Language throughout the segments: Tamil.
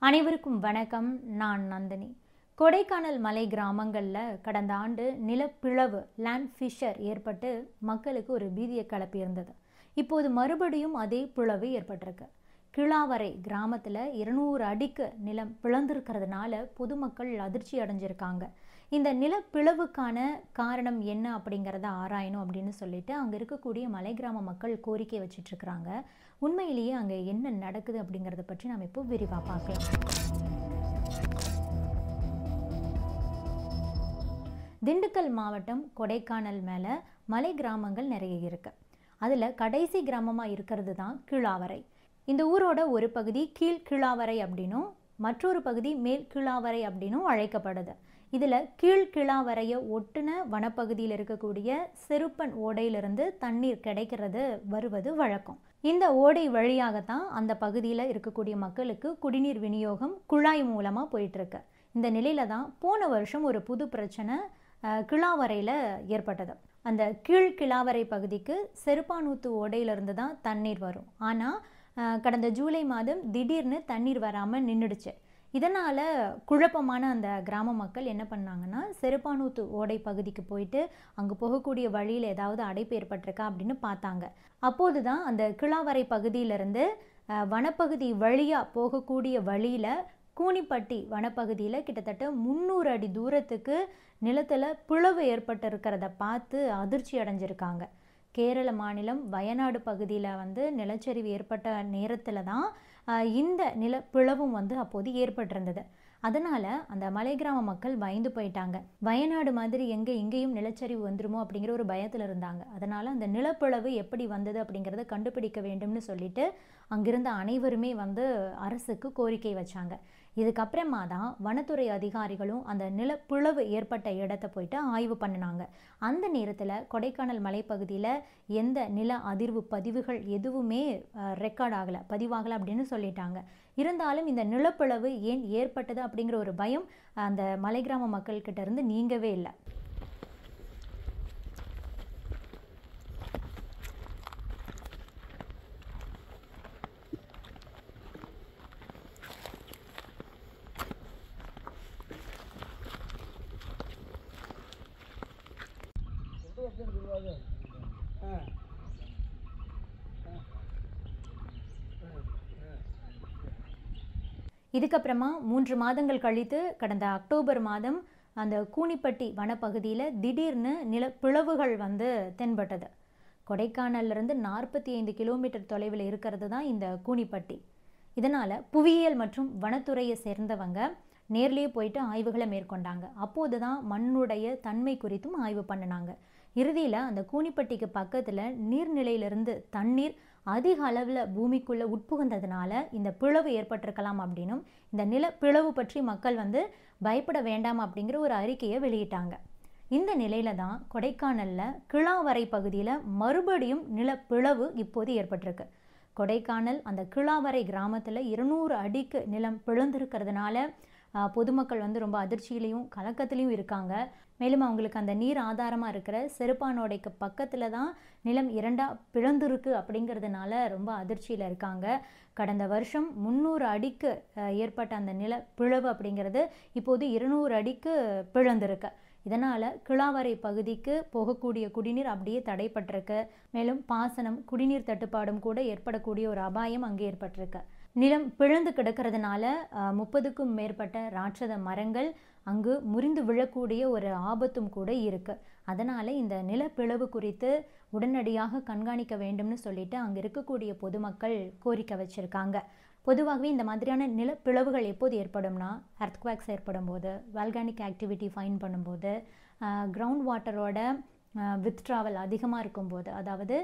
அனைவருக்கும் வணக்கம். நான் நந்தினி. கொடைக்கானல் மலை கிராமங்களில் கடந்த ஆண்டு நிலப்பிளவு லேண்ட் ஃபிஷர் ஏற்பட்டு மக்களுக்கு ஒரு பீதியை கிளப்பியிருந்தது. இப்போது மறுபடியும் அதே பிளவு ஏற்பட்டிருக்கு. கிளாவரை கிராமத்தில் 200 அடிக்கு நிலம் பிளந்திருக்கிறதுனால பொதுமக்கள் அதிர்ச்சி அடைஞ்சிருக்காங்க. இந்த நிலப்பிளவுக்கான காரணம் என்ன அப்படிங்கிறத ஆராயணும் அப்படின்னு சொல்லிட்டு அங்கே இருக்கக்கூடிய மலை கிராம மக்கள் கோரிக்கை வச்சுட்டு இருக்கிறாங்க. உண்மையிலேயே அங்கே என்ன நடக்குது அப்படிங்கிறத பற்றி நாம் இப்போ விரிவாக பார்க்கலாம். திண்டுக்கல் மாவட்டம் கொடைக்கானல் மேலே மலை கிராமங்கள் நிறைய இருக்கு. அதில் கடைசி கிராமமாக இருக்கிறது தான் கிளாவரை. இந்த ஊரோட ஒரு பகுதி கீழ் கிளாவரை அப்படின்னும் மற்றொரு பகுதி மேல் கிளாவரை அப்படின்னும் அழைக்கப்படுது. இதில் கீழ் கிளாவரையை ஒட்டுன வனப்பகுதியில் இருக்கக்கூடிய செருப்பன் ஓடையிலிருந்து தண்ணீர் கிடைக்கிறது வருவது வழக்கம். இந்த ஓடை வழியாகத்தான் அந்த பகுதியில் இருக்கக்கூடிய மக்களுக்கு குடிநீர் விநியோகம் குழாய் மூலமாக போயிட்டுருக்கு. இந்த நிலையில தான் போன வருஷம் ஒரு புது பிரச்சனை கிளாவரையில் ஏற்பட்டது. அந்த கீழ் கிளாவரை பகுதிக்கு செருப்பானூத்து ஓடையிலிருந்து தான் தண்ணீர் வரும். ஆனால் கடந்த ஜூலை மாதம் திடீர்னு தண்ணீர் வராமல் நின்றுடுச்சு. இதனால் குழப்பமான அந்த கிராம மக்கள் என்ன பண்ணாங்கன்னா, செருப்பானூத்து ஓடை பகுதிக்கு போயிட்டு அங்கே போகக்கூடிய வழியில் ஏதாவது அடைப்பு ஏற்பட்டிருக்கா அப்படின்னு பார்த்தாங்க. அப்போது தான் அந்த கிளாவரை பகுதியிலிருந்து வனப்பகுதி வழியாக போகக்கூடிய வழியில் கூனிப்பட்டி வனப்பகுதியில் கிட்டத்தட்ட 300 அடி தூரத்துக்கு நிலத்தில் பிளவு ஏற்பட்டிருக்கிறத பார்த்து அதிர்ச்சி அடைஞ்சிருக்காங்க. கேரள மாநிலம் வயநாடு பகுதியில் நிலச்சரிவு ஏற்பட்ட நேரத்தில் தான் இந்த நிலப்பிளவும் அப்போது ஏற்பட்டிருந்தது. அதனால் அந்த மலை கிராம மக்கள் பயந்து போயிட்டாங்க. வயநாடு மாதிரி இங்கேயும் நிலச்சரிவு வந்துருமோ அப்படிங்கிற ஒரு பயத்தில் இருந்தாங்க. அதனால் அந்த நிலப்பிளவு எப்படி வந்தது அப்படிங்கிறத கண்டுபிடிக்க வேண்டும்னு சொல்லிட்டு அங்கிருந்த அனைவருமே அரசுக்கு கோரிக்கை வச்சாங்க. இதுக்கப்புறமா தான் வனத்துறை அதிகாரிகளும் அந்த நிலப்பிளவு ஏற்பட்ட இடத்த போயிட்டு ஆய்வு பண்ணினாங்க. அந்த நேரத்தில் கொடைக்கானல் மலைப்பகுதியில் எந்த நில அதிர்வு பதிவுகள் எதுவுமே ரெக்கார்ட் ஆகலை, பதிவாகலை அப்படின்னு சொல்லிட்டாங்க. இருந்தாலும் இந்த நிலப்பிளவு ஏன் ஏற்பட்டது அப்படிங்கிற ஒரு பயம் அந்த மலை கிராம மக்கள்கிட்ட இருந்து நீங்கவே இல்லை. இதுக்கப்புறமா 3 மாதங்கள் கழித்து கடந்த அக்டோபர் மாதம் அந்த கூனிப்பட்டி வனப்பகுதியில் திடீர்னு நிலப்பிளவுகள் தென்பட்டது. கொடைக்கானல்லிருந்து 45 கிலோமீட்டர் தொலைவில் இருக்கிறது தான் இந்த கூனிப்பட்டி. இதனால் புவியியல் மற்றும் வனத்துறையை சேர்ந்தவங்க நேர்லேயே போயிட்டு ஆய்வுகளை மேற்கொண்டாங்க. அப்போது தான் மண்ணுடைய தன்மை குறித்தும் ஆய்வு பண்ணினாங்க. இறுதியில் அந்த கூனிப்பட்டிக்கு பக்கத்தில் நீர்நிலையிலிருந்து தண்ணீர் அதிக அளவில் பூமிக்குள்ளே உட்புகுந்ததுனால இந்த பிளவு ஏற்பட்டிருக்கலாம் அப்படின்னும், இந்த நிலப்பிளவு பற்றி மக்கள் பயப்பட வேண்டாம் அப்படிங்கிற ஒரு அறிக்கையை வெளியிட்டாங்க. இந்த நிலையில தான் கொடைக்கானலில் கிளாவரை பகுதியில் மறுபடியும் நிலப்பிளவு இப்போது ஏற்பட்டிருக்கு. கொடைக்கானல் அந்த கிளாவரை கிராமத்தில் 200 அடிக்கு நிலம் பிளந்திருக்கிறதுனால பொதுமக்கள் ரொம்ப அதிர்ச்சியிலையும் கலக்கத்திலையும் இருக்காங்க. மேலும் அவங்களுக்கு அந்த நீர் ஆதாரமாக இருக்கிற செருப்பானோடைக்கு பக்கத்தில் தான் நிலம் 2 பிளந்திருக்கு அப்படிங்கிறதுனால ரொம்ப அதிர்ச்சியில் இருக்காங்க. கடந்த வருஷம் 300 அடிக்கு ஏற்பட்ட அந்த நிலப்பிளவு அப்படிங்கிறது இப்போது 200 அடிக்கு பிளந்திருக்கு. இதனால் கிளாவரை பகுதிக்கு போகக்கூடிய குடிநீர் அப்படியே தடைப்பட்டிருக்கு. மேலும் பாசனம், குடிநீர் தட்டுப்பாடும் கூட ஏற்படக்கூடிய ஒரு அபாயம் அங்கே ஏற்பட்டிருக்கு. நிலம் பிளந்து கிடக்கிறதுனால 30க்கும் மேற்பட்ட ராட்சத மரங்கள் அங்கு முறிந்து விழக்கூடிய ஒரு ஆபத்தும் கூட இருக்கு. அதனால் இந்த நிலப்பிளவு குறித்து உடனடியாக கண்காணிக்க வேண்டும்னு சொல்லிட்டு அங்கே இருக்கக்கூடிய பொதுமக்கள் கோரிக்கை வச்சிருக்காங்க. பொதுவாகவே இந்த மாதிரியான நிலப்பிளவுகள் எப்போது ஏற்படும்னா, எர்த்குவேக்ஸ் ஏற்படும் போது, வால்கானிக் ஆக்டிவிட்டி ஃபைன் பண்ணும்போது, கிரவுண்ட் வாட்டரோட வித்ட்ராவல் அதிகமாக இருக்கும்போது, அதாவது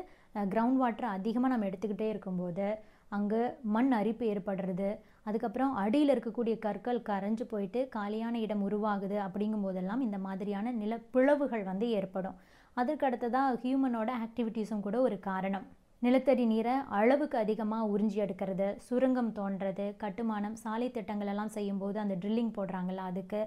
கிரவுண்ட் வாட்டர் அதிகமாக நம்ம எடுத்துக்கிட்டே இருக்கும்போது அங்கே மண் அரிப்பு ஏற்படுறது, அதுக்கப்புறம் அடியில் இருக்கக்கூடிய கற்கள் கரைஞ்சு போயிட்டு காலியான இடம் உருவாகுது. அப்படிங்கும் போதெல்லாம் இந்த மாதிரியான நிலப்பிளவுகள் ஏற்படும். அதுக்கு அடுத்ததாக ஹியூமனோட ஆக்டிவிட்டீஸும் கூட ஒரு காரணம். நிலத்தடி நீரை அளவுக்கு அதிகமாக உறிஞ்சி எடுக்கிறது, சுரங்கம் தோன்றது, கட்டுமானம், சாலை திட்டங்கள் எல்லாம் செய்யும்போது அந்த ட்ரில்லிங் போடுறாங்கல்ல, அதுக்கு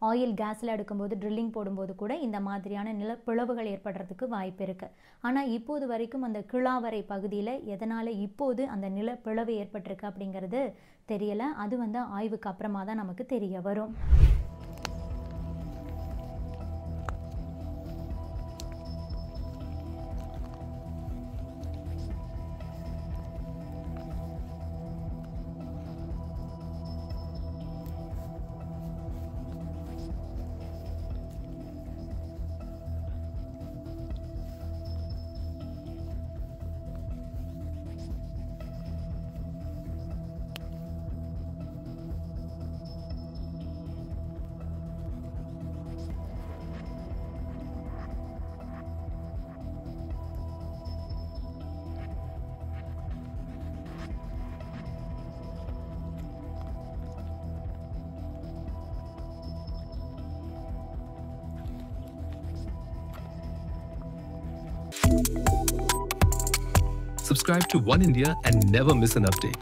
ஆயில் கேஸில் எடுக்கும்போது ட்ரில்லிங் போடும்போது கூட இந்த மாதிரியான நிலப்பிளவுகள் ஏற்படுறதுக்கு வாய்ப்பு இருக்குது. ஆனால் இப்போது வரைக்கும் அந்த கிளாவரை பகுதியில் எதனால் இப்போது அந்த நிலப்பிளவு ஏற்பட்டிருக்கு அப்படிங்கிறது தெரியலை. அது வந்து ஆய்வுக்கு அப்புறமா தான் நமக்கு தெரிய வரும். Subscribe to One India and never miss an update.